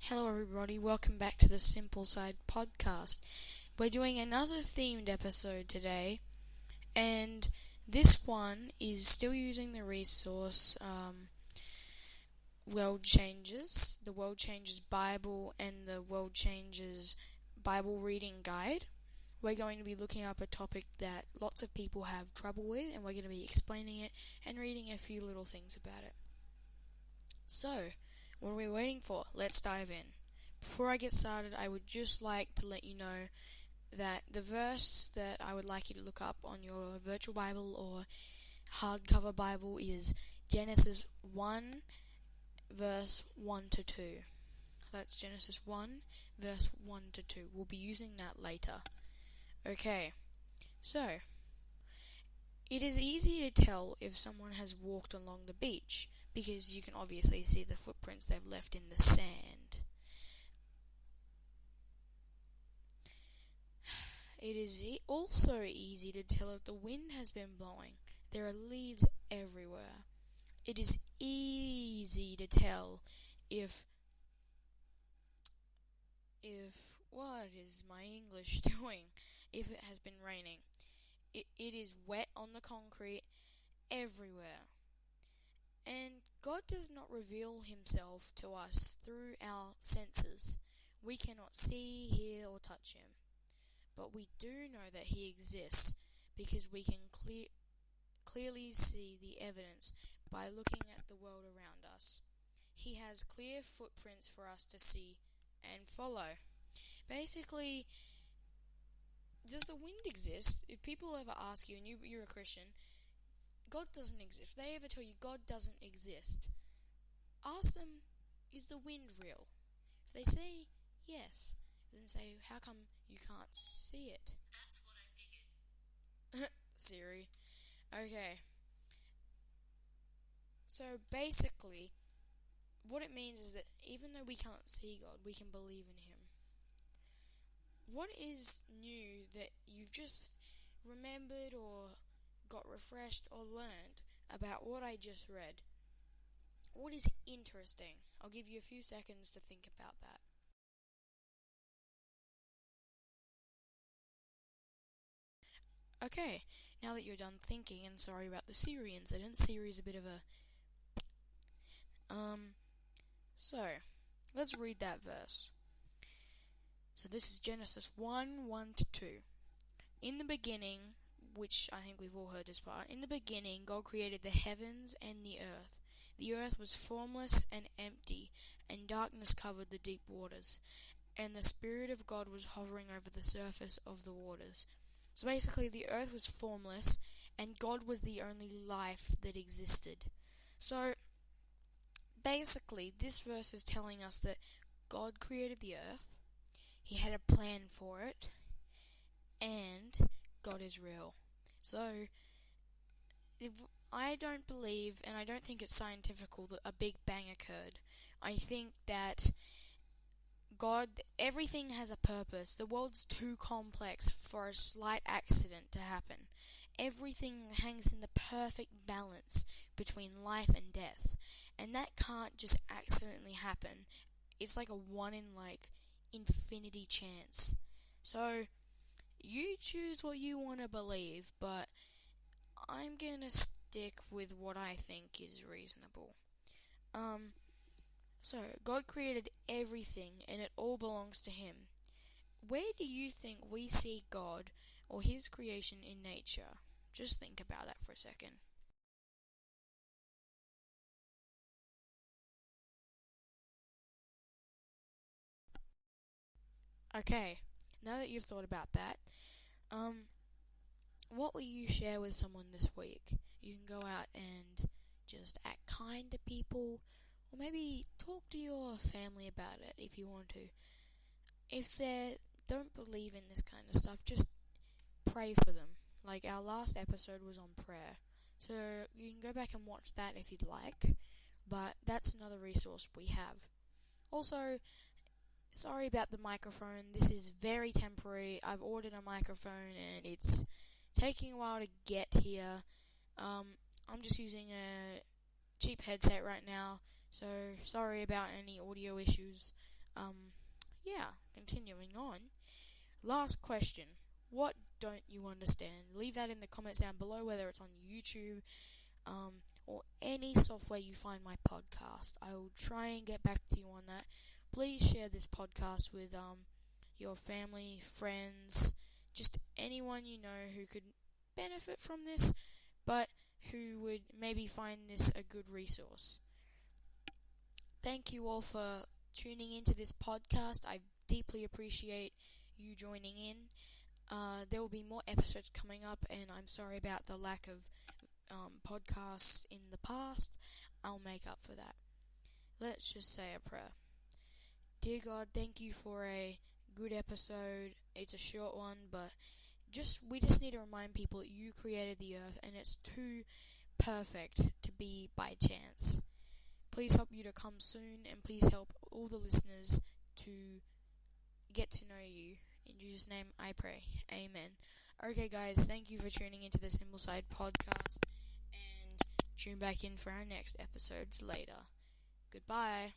Hello everybody, welcome back to the SipleSide Podcast. We're doing another themed episode today, and this one is still using the resource World Changes, the World Changes Bible and the World Changes Bible Reading Guide. We're going to be looking up a topic that lots of people have trouble with, and we're going to be explaining it and reading a few little things about it. So, what are we waiting for? Let's dive in. Before I get started, I would just like to let you know that the verse that I would like you to look up on your virtual Bible or hardcover Bible is Genesis 1, verse 1 to 2. That's Genesis 1, verse 1 to 2. We'll be using that later. Okay, so it is easy to tell if someone has walked along the beach, because you can obviously see the footprints they've left in the sand. It is also easy to tell if the wind has been blowing. There are leaves everywhere. It is easy to tell if what is my English doing? If it has been raining. It is wet on the concrete everywhere. And God does not reveal himself to us through our senses. We cannot see, hear, or touch him. But we do know that he exists because we can clearly see the evidence by looking at the world around us. He has clear footprints for us to see and follow. Basically, does the wind exist? If people ever ask you, and you're a Christian, God doesn't exist. If they ever tell you God doesn't exist, ask them, is the wind real? If they say yes, then say, how come you can't see it? That's what I figured. Siri. Okay. So basically, what it means is that even though we can't see God, we can believe in him. What is new that you've just remembered or got refreshed or learned about what I just read? What is interesting? I'll give you a few seconds to think about that. Okay, now that you're done thinking, and sorry about the Siri incident, Siri's a bit of a... So, let's read that verse. So this is Genesis 1, 1 to 2. In the beginning, which I think we've all heard this part, in the beginning God created the heavens and the earth. The earth was formless and empty, and darkness covered the deep waters, and the Spirit of God was hovering over the surface of the waters. So basically the earth was formless, and God was the only life that existed. So basically this verse is telling us that God created the earth, he had a plan for it, and God is real. So, I don't believe, and I don't think it's scientifical, that a Big Bang occurred. I think that everything has a purpose. The world's too complex for a slight accident to happen. Everything hangs in the perfect balance between life and death, and that can't just accidentally happen. It's like a 1 in infinity chance. So, you choose what you want to believe, but I'm gonna stick with what I think is reasonable. So, God created everything, and it all belongs to him. Where do you think we see God or his creation in nature? Just think about that for a second. Okay, now that you've thought about that, what will you share with someone this week? You can go out and just act kind to people, or maybe talk to your family about it if you want to. If they don't believe in this kind of stuff, just pray for them. Like our last episode was on prayer, so you can go back and watch that if you'd like, but that's another resource we have. Also, sorry about the microphone. This is very temporary. I've ordered a microphone and it's taking a while to get here. I'm just using a cheap headset right now, so sorry about any audio issues. Continuing on. Last question. What don't you understand? Leave that in the comments down below, whether it's on YouTube, or any software you find my podcast. I will try and get back to you on that. Please share this podcast with your family, friends, just anyone you know who could benefit from this, but who would maybe find this a good resource. Thank you all for tuning into this podcast. I deeply appreciate you joining in. There will be more episodes coming up, and I'm sorry about the lack of podcasts in the past. I'll make up for that. Let's just say a prayer. Dear God, thank you for a good episode. It's a short one, but we just need to remind people that you created the earth, and it's too perfect to be by chance. Please help you to come soon, and please help all the listeners to get to know you. In Jesus' name I pray. Amen. Okay guys, thank you for tuning into the SipleSide Podcast, and tune back in for our next episodes later. Goodbye.